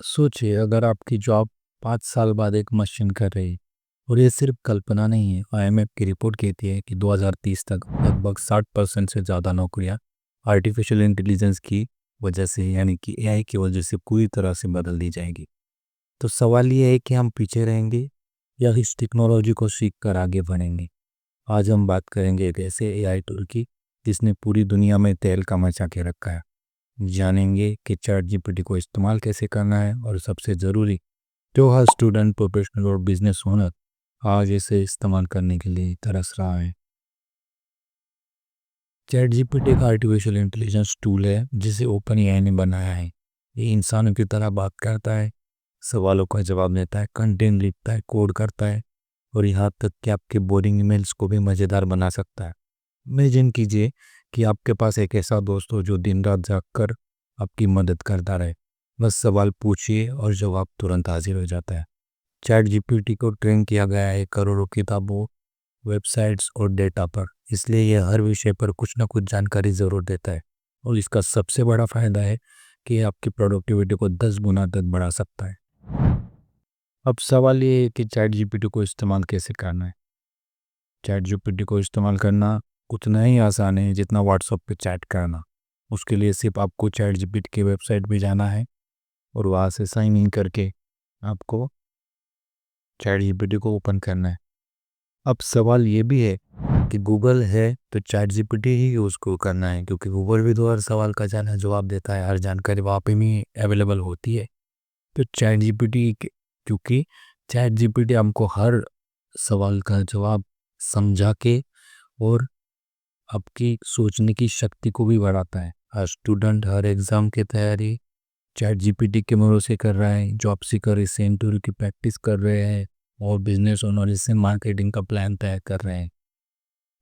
सोचिए अगर आपकी जॉब 5 साल बाद एक मशीन कर रही है। और ये सिर्फ कल्पना नहीं है। आईएमएफ की रिपोर्ट कहती है कि 2030 तक लगभग 60% से ज़्यादा नौकरियां आर्टिफिशियल इंटेलिजेंस की वजह से यानी कि एआई की वजह से पूरी तरह से बदल दी जाएगी। तो सवाल ये है कि हम पीछे रहेंगे या इस टेक्नोलॉजी को सीख कर आगे बढ़ेंगे। आज हम बात करेंगे एक ऐसे एआई टूल की जिसने पूरी दुनिया में तहलका मचा के रखा है। जानेंगे कि चैट जीपीटी को इस्तेमाल कैसे करना है और सबसे ज़रूरी जो हर स्टूडेंट प्रोफेशनल और बिजनेस ओनर आज इसे इस्तेमाल करने के लिए तरस रहा है। चैट जीपीटी एक आर्टिफिशियल इंटेलिजेंस टूल है जिसे ओपन एआई ने बनाया है। ये इंसानों की तरह बात करता है, सवालों का जवाब देता है, कंटेंट लिखता है, कोड करता है और यहाँ तक कि आपके बोरिंग ईमेल्स को भी मज़ेदार बना सकता है। इमेजिन कीजिए कि आपके पास एक ऐसा दोस्त हो जो दिन रात जाग कर आपकी मदद करता रहे। बस सवाल पूछिए और जवाब तुरंत हाजिर हो जाता है। चैट जीपीटी को ट्रेन किया गया है करोड़ों किताबों, वेबसाइट्स और डेटा पर, इसलिए यह हर विषय पर कुछ ना कुछ जानकारी ज़रूर देता है। और इसका सबसे बड़ा फायदा है कि यह आपकी प्रोडक्टिविटी को 10 गुना तक बढ़ा सकता है। अब सवाल ये है कि चैट जीपीटी को इस्तेमाल कैसे करना है। चैट जीपीटी को इस्तेमाल करना उतना ही आसान है जितना व्हाट्सएप पे चैट करना। उसके लिए सिर्फ आपको चैट जीपीटी की वेबसाइट पे जाना है और वहाँ से साइन इन करके आपको चैट जीपीटी को ओपन करना है। अब सवाल ये भी है कि गूगल है तो चैट जीपीटी ही यूज़ को करना है, क्योंकि गूगल भी तो हर सवाल का जवाब देता है, हर जानकारी वहाँ पे भी अवेलेबल होती है। तो चैट जीपीटी क्योंकि चैट जीपीटी हमको हर सवाल का जवाब समझा के और आपकी सोचने की शक्ति को भी बढ़ाता है। हर स्टूडेंट हर एग्ज़ाम की तैयारी चैट जीपीटी के मदद से कर रहा है, जॉब सीकर इससे इंटरव्यू की प्रैक्टिस कर रहे हैं और बिजनेस ओनर इससे मार्केटिंग का प्लान तैयार कर रहे हैं।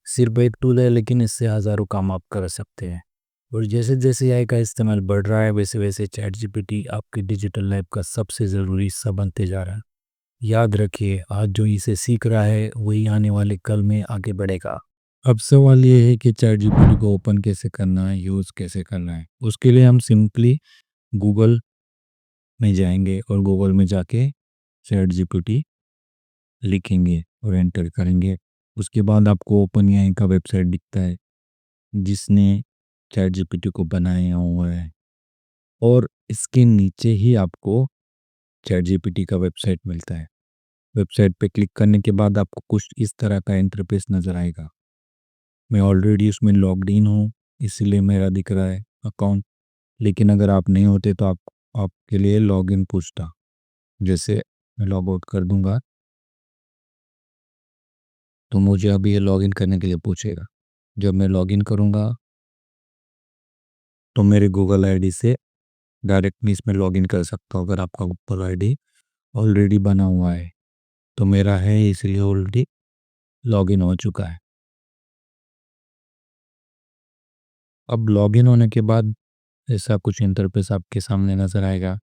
सिर्फ एक टूल है लेकिन इससे हज़ारों काम आप कर सकते हैं। और जैसे जैसे एआई का इस्तेमाल बढ़ रहा है वैसे वैसे चैट जीपीटी आपकी डिजिटल लाइफ का सबसे ज़रूरी हिस्सा बनते जा रहा है। याद रखिए, आज जो इसे सीख रहा है वही आने वाले कल में आगे बढ़ेगा। अब सवाल ये है कि चैट जीपीटी को ओपन कैसे करना है, यूज़ कैसे करना है। उसके लिए हम सिंपली गूगल में जाएंगे और गूगल में जाके चैट जीपीटी लिखेंगे और एंटर करेंगे। उसके बाद आपको ओपन एआई का वेबसाइट दिखता है जिसने चैट जीपीटी को बनाया हुआ है, और इसके नीचे ही आपको चैट जीपीटी का वेबसाइट मिलता है। वेबसाइट पे क्लिक करने के बाद आपको कुछ इस तरह का इंटरफेस नज़र आएगा। मैं ऑलरेडी उसमें लॉग्ड इन हूँ, इसीलिए मेरा दिख रहा है अकाउंट। लेकिन अगर आप नहीं होते तो आपके लिए लॉगिन पूछता। जैसे मैं लॉग आउट कर दूंगा तो मुझे अभी ये लॉगिन करने के लिए पूछेगा। जब मैं लॉगिन करूंगा तो मेरे गूगल आईडी से डायरेक्टली इसमें लॉगिन कर सकता हूँ। अगर आपका गूगल आईडी ऑलरेडी बना हुआ है तो मेरा है, इसलिए ऑलरेडी लॉगिन हो चुका है। अब लॉगिन होने के बाद ऐसा कुछ इंटरफेस आपके सामने नज़र आएगा।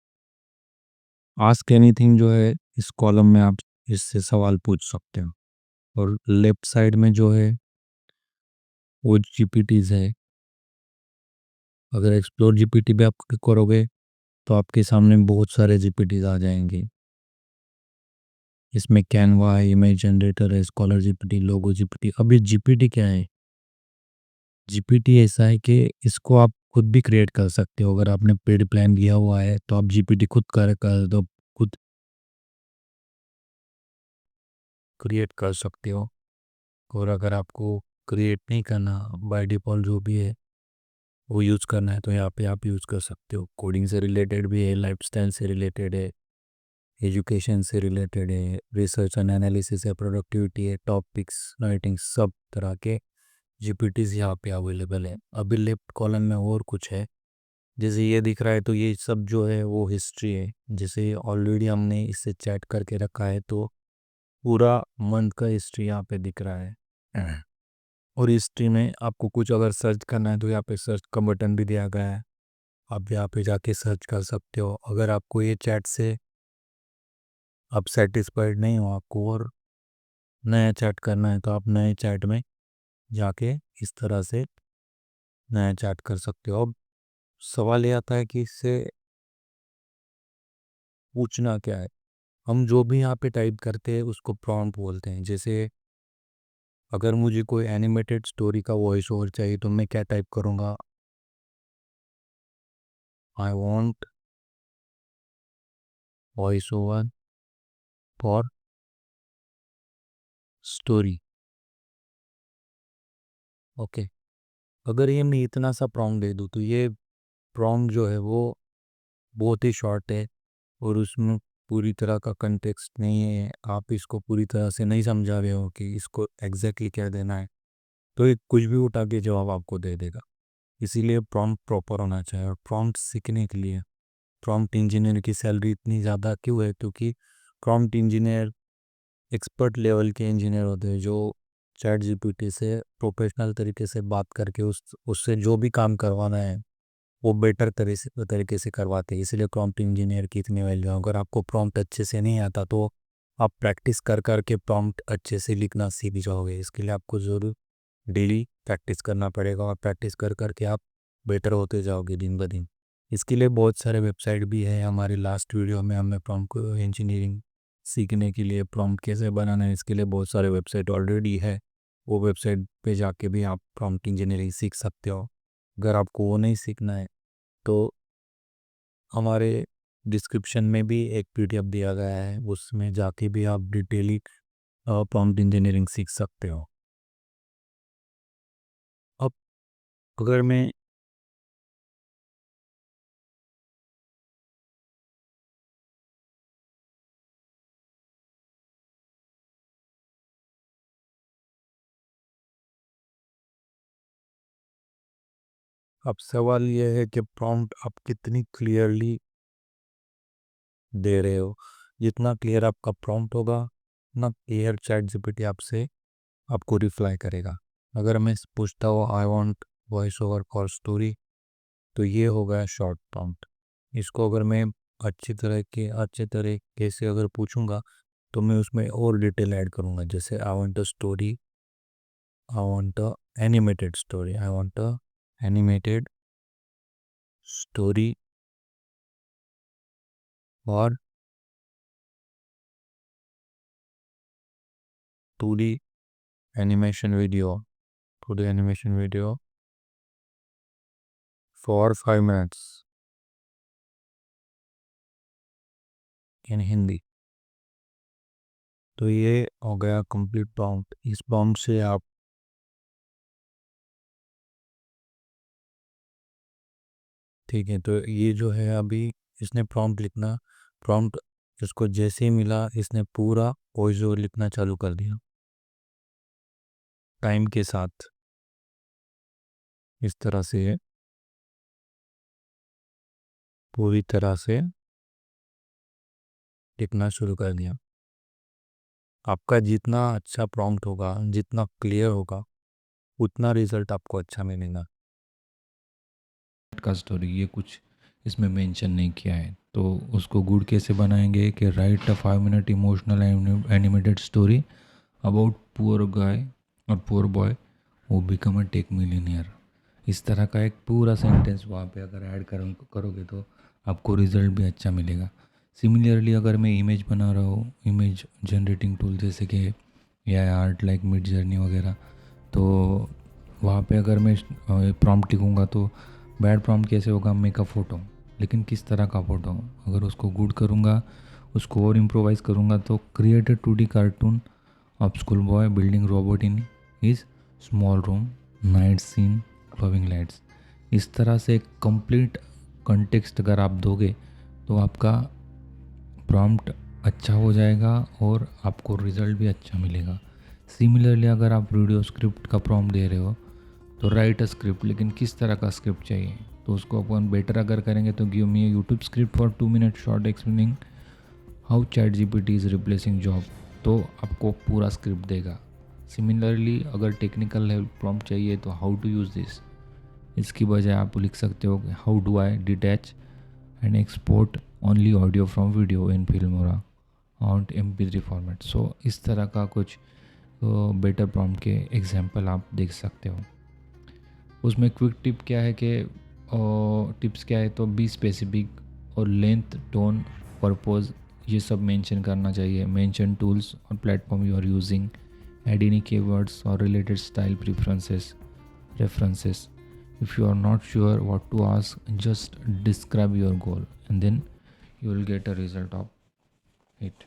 आस्क एनीथिंग जो है इस कॉलम में आप इससे सवाल पूछ सकते हो। और लेफ्ट साइड में जो है वो जीपीटीज है। अगर एक्सप्लोर जीपीटी पे आप क्लिक करोगे तो आपके सामने बहुत सारे जीपीटीज आ जाएंगे। इसमें कैनवा है, इमेज जनरेटर है, स्कॉलर जीपीटी, लोगो जीपीटी। अब ये जीपीटी क्या है? जीपीटी ऐसा है कि इसको आप खुद भी क्रिएट कर सकते हो। अगर आपने पेड प्लान लिया हुआ है तो आप जीपीटी खुद कर दो, खुद क्रिएट कर सकते हो। और अगर आपको क्रिएट नहीं करना, बाय डिफ़ॉल्ट जो भी है वो यूज़ करना है, तो यहाँ पे आप यूज़ कर सकते हो। कोडिंग से रिलेटेड भी है, लाइफस्टाइल से रिलेटेड है, एजुकेशन से रिलेटेड है, रिसर्च एंड एनालिसिस है, प्रोडक्टिविटी है, टॉपिक्स राइटिंग, सब तरह के जीपीटीज यहाँ पे अवेलेबल है। अभी लेफ्ट कॉलम में और कुछ है, जैसे ये दिख रहा है तो ये सब जो है वो हिस्ट्री है। जैसे ऑलरेडी हमने इससे चैट करके रखा है तो पूरा मंथ का हिस्ट्री यहाँ पे दिख रहा है। और हिस्ट्री में आपको कुछ अगर सर्च करना है तो यहाँ पे सर्च का बटन भी दिया गया है। आप यहाँ पे जाके सर्च कर सकते हो। अगर आपको ये चैट से आप सेटिस्फाइड नहीं हो, आपको और नया चैट करना है, तो आप नए चैट में जाके इस तरह से नया चैट कर सकते हो। अब सवाल ये आता है कि इससे पूछना क्या है। हम जो भी यहाँ पे टाइप करते हैं उसको प्रॉम्प्ट बोलते हैं। जैसे अगर मुझे कोई एनिमेटेड स्टोरी का वॉइस ओवर चाहिए तो मैं क्या टाइप करूँगा, I want voice over for story. Okay, अगर ये मैं इतना सा प्रॉम्प्ट दे दूँ तो ये प्रॉम्प्ट जो है वो बहुत ही शॉर्ट है और उसमें पूरी तरह का कंटेक्स्ट नहीं है। आप इसको पूरी तरह से नहीं समझा रहे हो कि इसको एग्जैक्टली क्या देना है, तो ये कुछ भी उठा के जवाब आपको दे देगा। इसीलिए प्रॉम्प्ट प्रॉपर होना चाहिए। और प्रॉम्प्ट सीखने के लिए प्रॉम्प्ट इंजीनियर की सैलरी इतनी ज़्यादा क्यों है, क्योंकि प्रॉम्प्ट इंजीनियर एक्सपर्ट लेवल के इंजीनियर होते हैं जो चैट जीपीटी से प्रोफेशनल तरीके से बात करके उससे जो भी काम करवाना है वो बेटर तरीके से करवाते हैं। इसलिए प्रॉम्प्ट इंजीनियर की इतनी वैल्यू है। अगर आपको प्रॉम्प्ट अच्छे से नहीं आता तो आप प्रैक्टिस कर करके प्रॉम्प्ट अच्छे से लिखना सीख जाओगे। इसके लिए आपको ज़रूर डेली प्रैक्टिस करना पड़ेगा और प्रैक्टिस कर करके आप बेटर होते जाओगे दिन ब दिन। इसके लिए बहुत सारे वेबसाइट भी है। हमारे लास्ट वीडियो में हमने प्रॉम्प्ट इंजीनियरिंग सीखने के लिए प्रॉम्प्ट कैसे बनाना है इसके लिए बहुत सारे वेबसाइट ऑलरेडी है। वो वेबसाइट पे जाके भी आप प्रॉम्प्ट इंजीनियरिंग सीख सकते हो। अगर आपको वो नहीं सीखना है तो हमारे डिस्क्रिप्शन में भी एक पीडीएफ दिया गया है, उसमें जाके भी आप डिटेली प्रॉम्प्ट इंजीनियरिंग सीख सकते हो। अब अगर मैं अब सवाल यह है कि प्रॉम्प्ट आप कितनी क्लियरली दे रहे हो। जितना क्लियर आपका प्रॉम्प्ट होगा उतना क्लियर चैट जीपीटी आपसे आपको रिप्लाई करेगा। अगर मैं पूछता हूँ I want voice over for story तो ये हो गया शॉर्ट प्रॉम्प्ट। इसको अगर मैं अच्छे तरीके से अगर पूछूंगा तो मैं उसमें और डिटेल ऐड करूंगा। जैसे I want a story, I want a animated story, I want a animated story और 2D animation video, 2D animation video for 5 minutes in Hindi. तो ये हो गया कंप्लीट प्रॉम्प्ट। इस प्रॉम्प्ट से आप ठीक है, तो ये जो है अभी इसने प्रॉम्प्ट लिखना, प्रॉम्प्ट इसको जैसे ही मिला इसने पूरा वॉइस ओवर लिखना चालू कर दिया टाइम के साथ। इस तरह से पूरी तरह से लिखना शुरू कर दिया। आपका जितना अच्छा प्रॉम्प्ट होगा, जितना क्लियर होगा, उतना रिजल्ट आपको अच्छा मिलेगा। का स्टोरी ये कुछ इसमें मेंशन नहीं किया है, तो उसको गुड कैसे बनाएंगे कि right a 5 minute emotional animated story about poor guy और पुअर बॉय वो बिकम अ टेक मिलियनियर। इस तरह का एक पूरा सेंटेंस वहाँ पे अगर ऐड करोगे तो आपको रिजल्ट भी अच्छा मिलेगा। सिमिलरली अगर मैं इमेज बना रहा हूँ, इमेज जनरेटिंग टूल जैसे कि या आर्ट लाइक मिड जर्नी वगैरह, तो वहाँ पे अगर मैं प्रॉम्प्ट लिखूँगा तो बैड प्रॉम्प्ट कैसे होगा, मेक अ फ़ोटो, लेकिन किस तरह का फ़ोटो। अगर उसको गुड करूँगा, उसको और इम्प्रोवाइज़ करूँगा तो create a 2D cartoon of school boy building robot in his small room, night scene, glowing lights. इस तरह से कंप्लीट कंटेक्स्ट अगर आप दोगे तो आपका प्रॉम्प्ट अच्छा हो जाएगा और आपको रिज़ल्ट भी अच्छा मिलेगा। सिमिलरली अगर आप वीडियो स्क्रिप्ट का प्रॉम्प्ट दे रहे हो तो राइट अ स्क्रिप्ट, लेकिन किस तरह का स्क्रिप्ट चाहिए, तो उसको अपन बेटर अगर करेंगे तो give me YouTube script for 2 minute short explaining how chat GPT is replacing job, तो आपको पूरा स्क्रिप्ट देगा। सिमिलरली अगर टेक्निकल हेल्प प्रॉम्प्ट चाहिए तो हाउ टू यूज़ दिस, इसकी बजाय आप लिख सकते हो कि how do I detach and export only audio from video in Filmora on MP3 format. So इस तरह का कुछ बेटर प्रॉम्प्ट के एग्जांपल आप देख सकते हो। उसमें क्विक टिप क्या है कि टिप्स क्या है, तो बी स्पेसिफिक और लेंथ टोन पर्पस, ये सब मेंशन करना चाहिए. मेंशन टूल्स और platform you are using, add any keywords or related style references. If you are not sure what to ask, just describe your goal and then you will get a result of it.